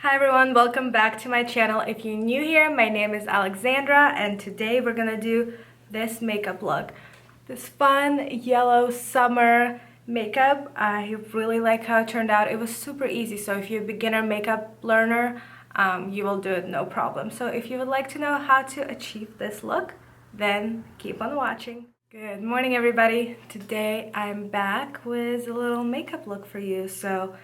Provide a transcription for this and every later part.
Hi everyone, welcome back to my channel. If you're new here, my name is Alexandra and today we're gonna do this makeup look. This fun yellow summer makeup. I really like how it turned out. It was super easy, so if you're a beginner makeup learner, you will do it no problem. So if you would like to know how to achieve this look, then keep on watching. Good morning everybody. Today I'm back with a little makeup look for you. So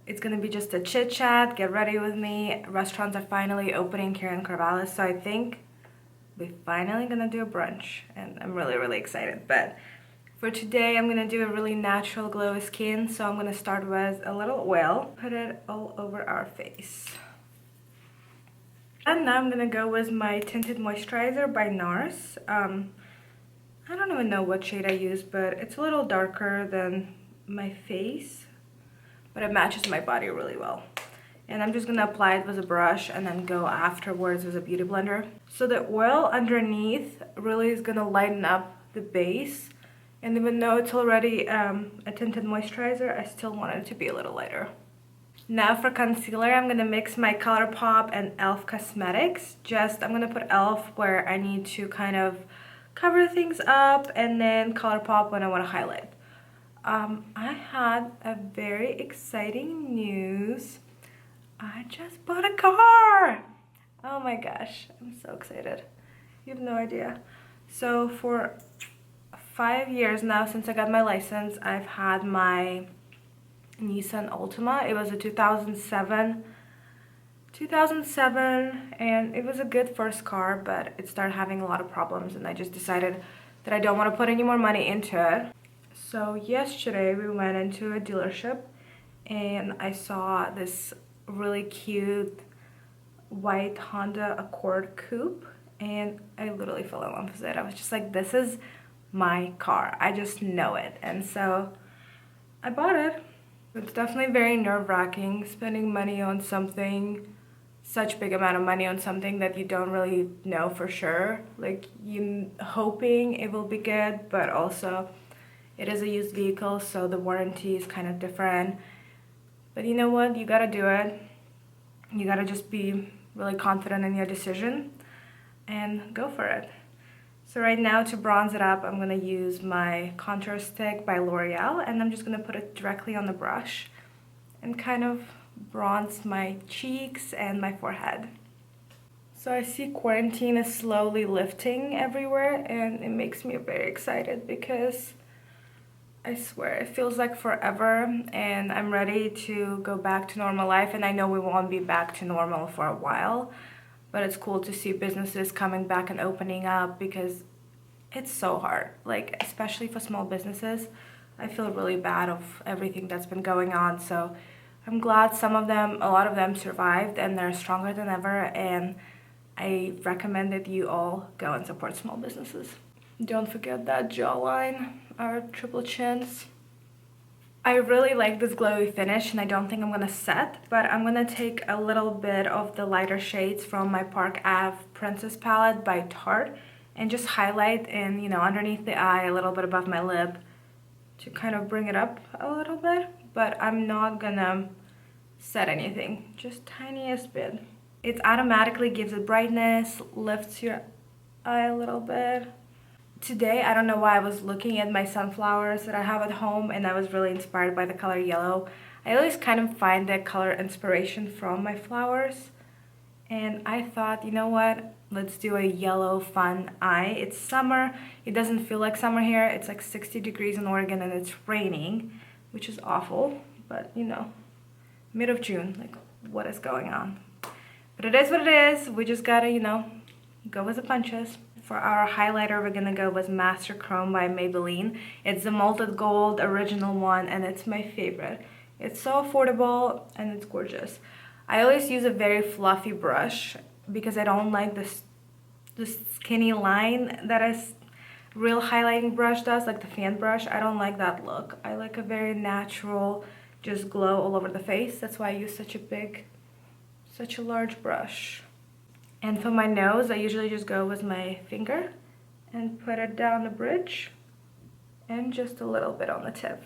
it's gonna be just a chit chat, get ready with me. Restaurants are finally opening here in Corvallis, so I think we're finally gonna do a brunch and I'm really excited. But for today, I'm gonna do a really natural glow skin, so I'm gonna start with a little oil, put it all over our face. And now I'm gonna go with my Tinted Moisturizer by NARS. I don't even know what shade I use, but it's a little darker than my face, but it matches my body really well. And I'm just gonna apply it with a brush and then go afterwards with a beauty blender. So the oil underneath really is gonna lighten up the base. And even though it's already a tinted moisturizer, I still want it to be a little lighter. Now for concealer, I'm gonna mix my ColourPop and e.l.f. Cosmetics. I'm gonna put e.l.f. where I need to kind of cover things up, and then ColourPop when I wanna highlight. I had a very exciting news. I just bought a car! Oh my gosh, I'm so excited. You have no idea. So for 5 years now since I got my license, I've had my Nissan Altima. It was a 2007, and it was a good first car, but it started having a lot of problems, and I just decided that I don't want to put any more money into it. So yesterday we went into a dealership and I saw this really cute white Honda Accord coupe and I literally fell in love with it. I was just like, this is my car. I just know it. And so I bought it. It's definitely very nerve-wracking spending money on something, such big amount of money on something that you don't really know for sure. Like, you hoping it will be good, but also it is a used vehicle, so the warranty is kind of different. But you know what? You gotta do it. You gotta just be really confident in your decision and go for it. So right now, to bronze it up, I'm gonna use my contour stick by L'Oreal, and I'm just gonna put it directly on the brush and kind of bronze my cheeks and my forehead. So I see quarantine is slowly lifting everywhere, and it makes me very excited because I swear, it feels like forever, and I'm ready to go back to normal life, and I know we won't be back to normal for a while, but it's cool to see businesses coming back and opening up because it's so hard, like, especially for small businesses. I feel really bad of everything that's been going on, so I'm glad a lot of them survived, and they're stronger than ever, and I recommend that you all go and support small businesses. Don't forget that jawline, our triple chins. I really like this glowy finish, and I don't think I'm gonna set, but I'm gonna take a little bit of the lighter shades from my PARKE Ave Princess palette by Tarte and just highlight in, underneath the eye, a little bit above my lip to kind of bring it up a little bit, but I'm not gonna set anything, just tiniest bit. It automatically gives it brightness, lifts your eye a little bit. Today, I don't know why, I was looking at my sunflowers that I have at home and I was really inspired by the color yellow. I always kind of find the color inspiration from my flowers. And I thought, you know what, let's do a yellow fun eye. It's summer. It doesn't feel like summer here. It's like 60 degrees in Oregon and it's raining, which is awful. But, mid of June, like, what is going on? But it is what it is. We just gotta, go with the punches. For our highlighter, we're gonna go with Master Chrome by Maybelline. It's the Molted Gold original one, and it's my favorite. It's so affordable, and it's gorgeous. I always use a very fluffy brush because I don't like this skinny line that a real highlighting brush does, like the fan brush. I don't like that look. I like a very natural, just glow all over the face. That's why I use such a large brush. And for my nose, I usually just go with my finger and put it down the bridge and just a little bit on the tip.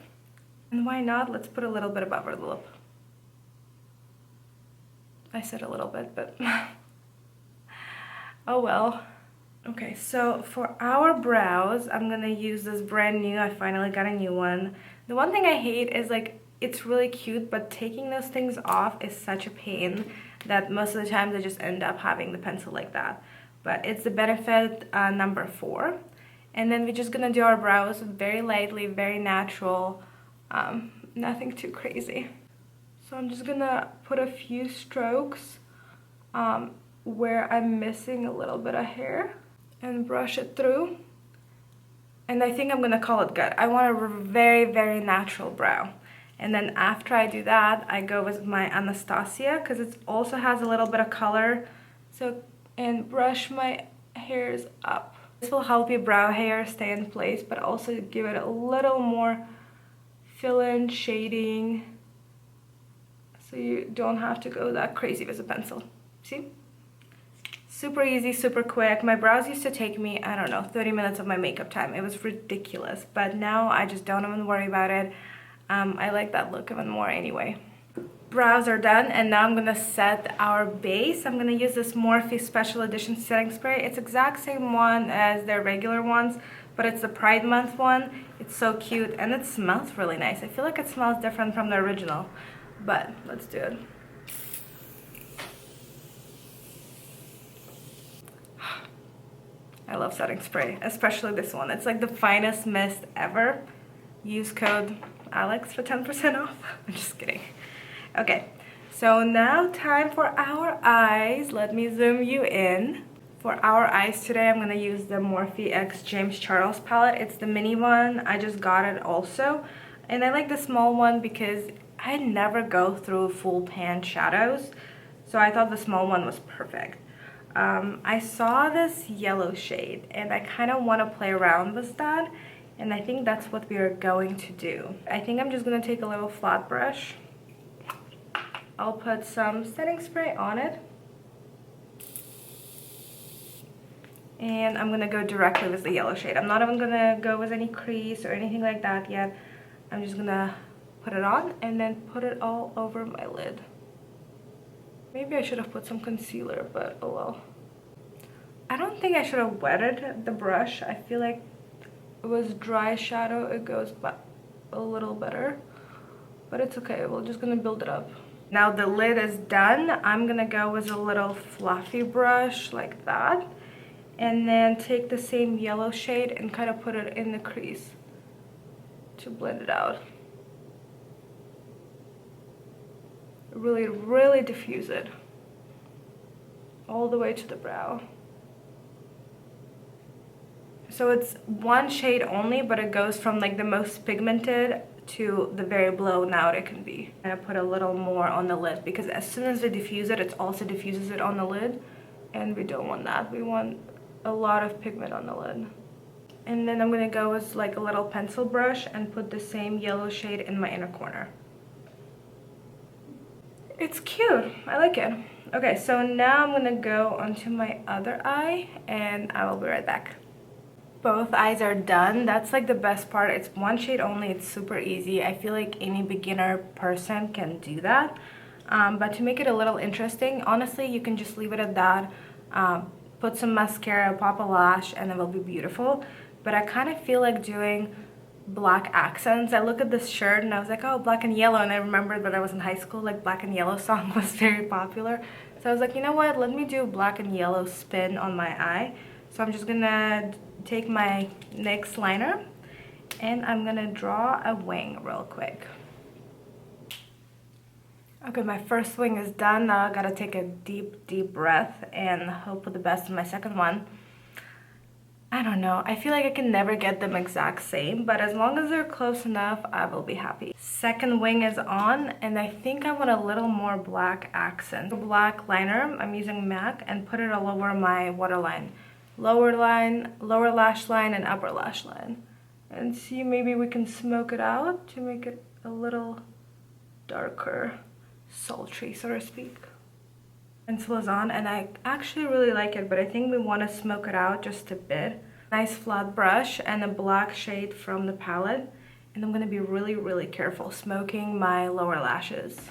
And why not? Let's put a little bit above our lip. I said a little bit, but oh well. Okay, so for our brows, I'm gonna use this brand new, I finally got a new one. The one thing I hate is like, it's really cute, but taking those things off is such a pain that most of the times I just end up having the pencil like that. But it's the Benefit number 4. And then we're just gonna do our brows very lightly, very natural, nothing too crazy. So I'm just gonna put a few strokes where I'm missing a little bit of hair and brush it through. And I think I'm gonna call it good. I want a very, very natural brow. And then after I do that, I go with my Anastasia because it also has a little bit of color. So, and brush my hairs up. This will help your brow hair stay in place, but also give it a little more fill-in shading so you don't have to go that crazy with a pencil. See? Super easy, super quick. My brows used to take me, I don't know, 30 minutes of my makeup time. It was ridiculous, but now I just don't even worry about it. I like that look even more anyway. Brows are done, and now I'm gonna set our base. I'm gonna use this Morphe Special Edition setting spray. It's exact same one as their regular ones, but it's the Pride Month one. It's so cute, and it smells really nice. I feel like it smells different from the original, but let's do it. I love setting spray, especially this one. It's like the finest mist ever. Use code Alex for 10% off. I'm just kidding. Okay, so now time for our eyes. Let me zoom you in. For our eyes today, I'm gonna use the Morphe X James Charles palette. It's the mini one. I just got it also. And I like the small one because I never go through full pan shadows. So I thought the small one was perfect. I saw this yellow shade and I kind of want to play around with that. And I think that's what we are going to do. I think I'm just gonna take a little flat brush. I'll put some setting spray on it. And I'm gonna go directly with the yellow shade. I'm not even gonna go with any crease or anything like that yet. I'm just gonna put it on and then put it all over my lid. Maybe I should have put some concealer, but oh well. I don't think I should have wetted the brush. I feel like it was dry shadow, it goes a little better, but it's okay. We're just gonna build it up. Now the lid is done. I'm gonna go with a little fluffy brush like that, and then take the same yellow shade and kind of put it in the crease to blend it out. Really, really diffuse it all the way to the brow. So it's one shade only, but it goes from like the most pigmented to the very blown out it can be. And I put a little more on the lid because as soon as we diffuse it, it also diffuses it on the lid. And we don't want that. We want a lot of pigment on the lid. And then I'm gonna go with like a little pencil brush and put the same yellow shade in my inner corner. It's cute, I like it. Okay, so now I'm gonna go onto my other eye and I will be right back. Both eyes are done. That's like the best part. It's one shade only. It's super easy. I feel like any beginner person can do that. But to make it a little interesting, honestly, you can just leave it at that. Put some mascara, pop a lash, and it will be beautiful. But I kind of feel like doing black accents. I look at this shirt and I was like, oh, black and yellow. And I remembered that I was in high school, like Black and Yellow song was very popular. So I was like, you know what? Let me do black and yellow spin on my eye. So I'm just gonna take my NYX liner and I'm gonna draw a wing real quick. Okay, my first wing is done. Now I gotta take a deep breath and hope for the best in my second one. I don't know, I feel like I can never get them exact same, but as long as they're close enough, I will be happy. Second wing is on, and I think I want a little more black accent. Black liner, I'm using MAC, and put it all over my waterline. Lower lash line, and upper lash line. And see, maybe we can smoke it out to make it a little darker, sultry, so to speak. Pencil is on, and I actually really like it, but I think we want to smoke it out just a bit. Nice flat brush and a black shade from the palette, and I'm going to be really careful smoking my lower lashes.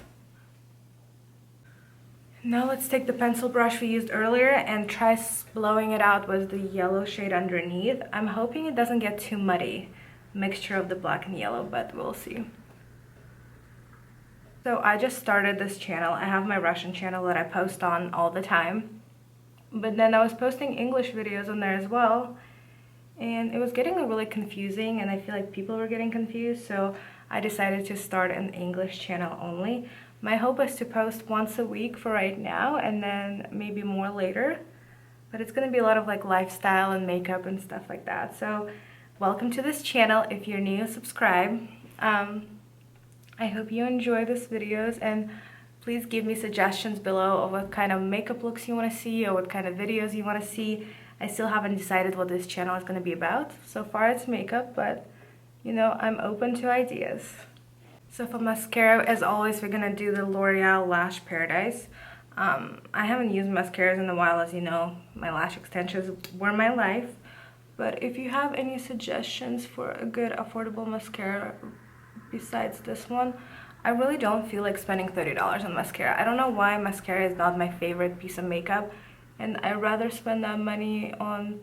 Now let's take the pencil brush we used earlier and try blowing it out with the yellow shade underneath. I'm hoping it doesn't get too muddy, mixture of the black and yellow, but we'll see. So I just started this channel. I have my Russian channel that I post on all the time, but then I was posting English videos on there as well, and it was getting really confusing, and I feel like people were getting confused, so I decided to start an English channel only. My hope is to post once a week for right now, and then maybe more later, but it's gonna be a lot of like lifestyle and makeup and stuff like that. So welcome to this channel. If you're new, subscribe. I hope you enjoy these videos, and please give me suggestions below of what kind of makeup looks you want to see or what kind of videos you want to see. I still haven't decided what this channel is going to be about. So far it's makeup, but you know, I'm open to ideas. So for mascara, as always, we're going to do the L'Oreal Lash Paradise. I haven't used mascaras in a while, as you know. My lash extensions were my life. But if you have any suggestions for a good affordable mascara besides this one, I really don't feel like spending $30 on mascara. I don't know why mascara is not my favorite piece of makeup, and I'd rather spend that money on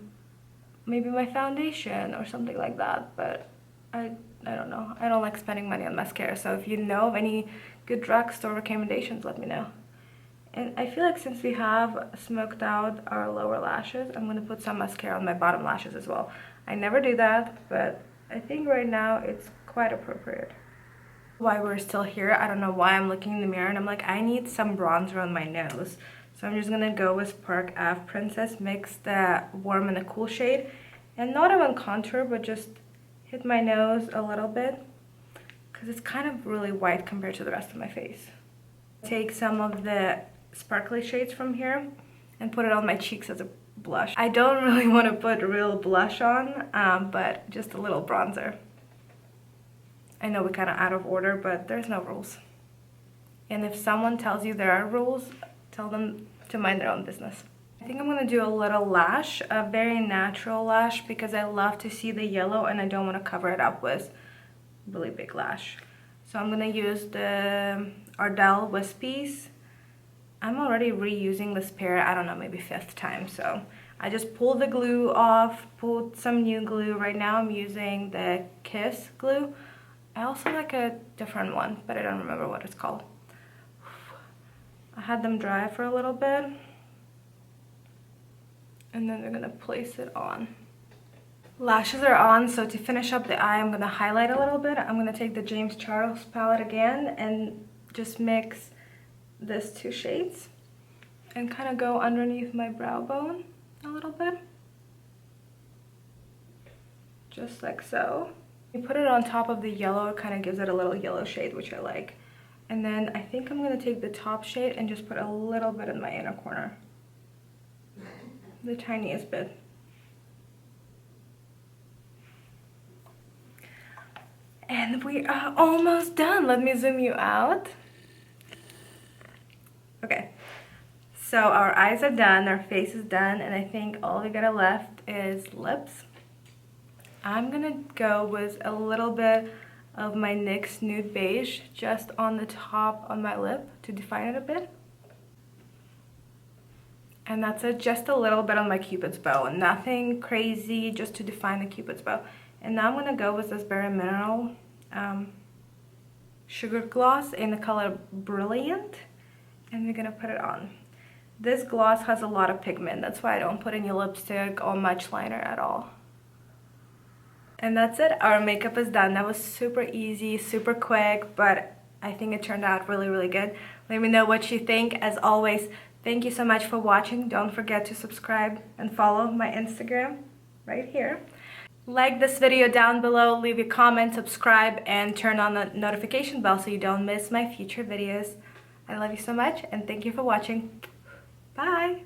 maybe my foundation or something like that, but I don't know. I don't like spending money on mascara, so if you know of any good drugstore recommendations, let me know. And I feel like since we have smoked out our lower lashes, I'm going to put some mascara on my bottom lashes as well. I never do that, but I think right now it's quite appropriate. While we're still here, I don't know why I'm looking in the mirror and I'm like, I need some bronzer on my nose. So I'm just going to go with PARKE Ave Princess, mix the warm and the cool shade, and not even contour, but just hit my nose a little bit because it's kind of really white compared to the rest of my face. Take some of the sparkly shades from here and put it on my cheeks as a blush. I don't really want to put real blush on, but just a little bronzer. I know we're kind of out of order, but there's no rules. And if someone tells you there are rules, tell them to mind their own business. I think I'm going to do a little lash, a very natural lash, because I love to see the yellow and I don't want to cover it up with really big lash. So I'm going to use the Ardell Wispies. I'm already reusing this pair, I don't know, maybe 5th time. So I just pulled the glue off, pulled some new glue. Right now I'm using the Kiss glue. I also like a different one, but I don't remember what it's called. I had them dry for a little bit, and then we're gonna place it on. Lashes are on, so to finish up the eye, I'm gonna highlight a little bit. I'm gonna take the James Charles palette again and just mix these 2 shades and kind of go underneath my brow bone a little bit. Just like so. You put it on top of the yellow, it kind of gives it a little yellow shade, which I like. And then I think I'm gonna take the top shade and just put a little bit in my inner corner. The tiniest bit. And we are almost done. Let me zoom you out. Okay, so our eyes are done, our face is done, and I think all we got left is lips. I'm gonna go with a little bit of my NYX Nude Beige just on the top on my lip to define it a bit. And that's it, just a little bit on my Cupid's bow. Nothing crazy, just to define the Cupid's bow. And now I'm going to go with this Bare Mineral Sugar Gloss in the color Brilliant. And we're going to put it on. This gloss has a lot of pigment. That's why I don't put any lipstick or much liner at all. And that's it. Our makeup is done. That was super easy, super quick, but I think it turned out really, really good. Let me know what you think. As always, thank you so much for watching. Don't forget to subscribe and follow my Instagram right here. Like this video down below, leave a comment, subscribe, and turn on the notification bell so you don't miss my future videos. I love you so much, and thank you for watching. Bye!